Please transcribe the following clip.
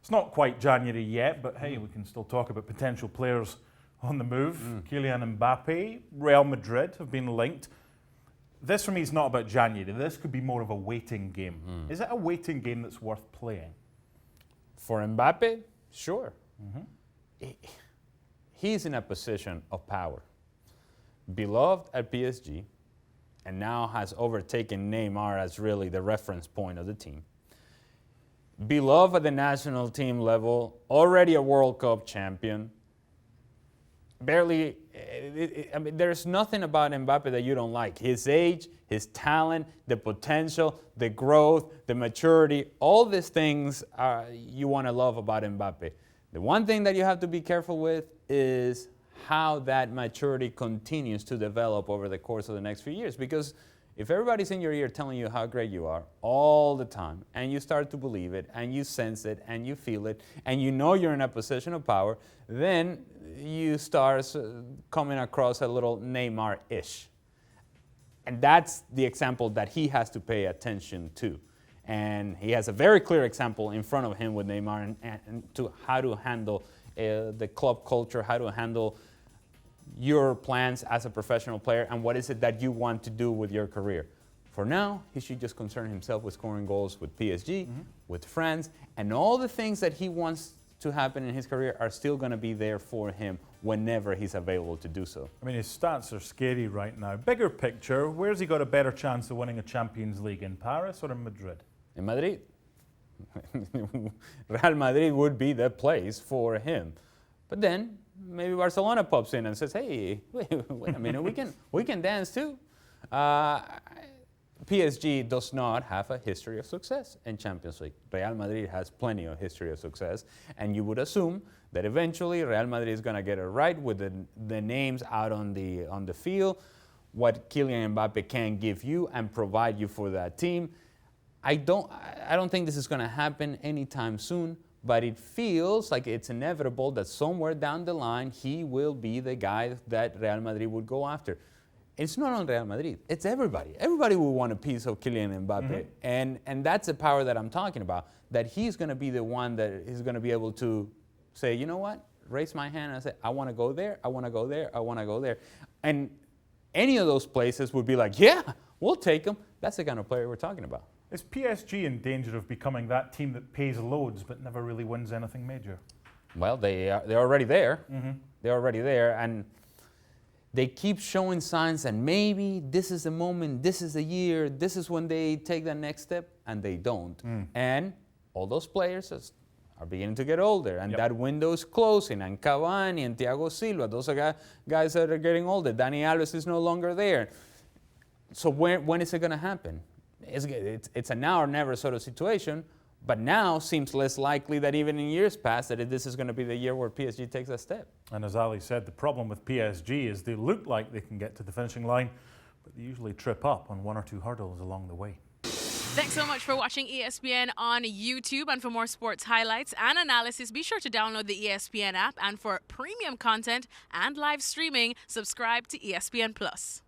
It's not quite January yet, but hey, we can still talk about potential players on the move. Kylian Mbappe, Real Madrid have been linked. This for me is not about January. This could be more of a waiting game. Is it a waiting game that's worth playing? For Mbappe, sure. He's in a position of power. Beloved at PSG, and now has overtaken Neymar as really the reference point of the team. Beloved at the national team level, already a World Cup champion. Barely, I mean, there's nothing about Mbappe that you don't like. His age, his talent, the potential, the growth, the maturity, all these things you want to love about Mbappe. The one thing that you have to be careful with is how that maturity continues to develop over the course of the next few years. Because if everybody's in your ear telling you how great you are all the time, and you start to believe it, and you sense it, and you feel it, and you know you're in a position of power, then you start coming across a little Neymar-ish. And that's the example that he has to pay attention to. And he has a very clear example in front of him with Neymar and to how to handle the club culture, how to handle your plans as a professional player, and what is it that you want to do with your career. For now, he should just concern himself with scoring goals with PSG, with France, and all the things that he wants to happen in his career are still going to be there for him whenever he's available to do so. I mean, his stats are scary right now. Bigger picture, where's he got a better chance of winning a Champions League, in Paris or in Madrid? In Madrid. Real Madrid would be the place for him. But then maybe Barcelona pops in and says, hey, wait a minute, we can dance too. PSG does not have a history of success in Champions League. Real Madrid has plenty of history of success, and you would assume that eventually Real Madrid is going to get it right with the names out on the field, what Kylian Mbappe can give you and provide you for that team. I don't think this is going to happen anytime soon, but it feels like it's inevitable that somewhere down the line he will be the guy that Real Madrid would go after. It's not on Real Madrid. It's everybody. Everybody will want a piece of Kylian Mbappe. And that's the power that I'm talking about, that he's going to be the one that is going to be able to say, you know what, raise my hand and say, I want to go there, I want to go there, I want to go there. And any of those places would be like, yeah, we'll take him. That's the kind of player we're talking about. Is PSG in danger of becoming that team that pays loads but never really wins anything major? Well, they're already there. They're already there. And they keep showing signs that maybe this is the moment, this is the year, this is when they take the next step, and they don't. And all those players are beginning to get older, and that window is closing, and Cavani and Thiago Silva, those are guys that are getting older. Dani Alves is no longer there. So when is it going to happen? It's a now or never sort of situation, but now seems less likely that even in years past that this is going to be the year where PSG takes a step. And as Ali said, the problem with PSG is they look like they can get to the finishing line, but they usually trip up on one or two hurdles along the way. Thanks so much for watching ESPN on YouTube. And for more sports highlights and analysis, be sure to download the ESPN app. And for premium content and live streaming, subscribe to ESPN Plus.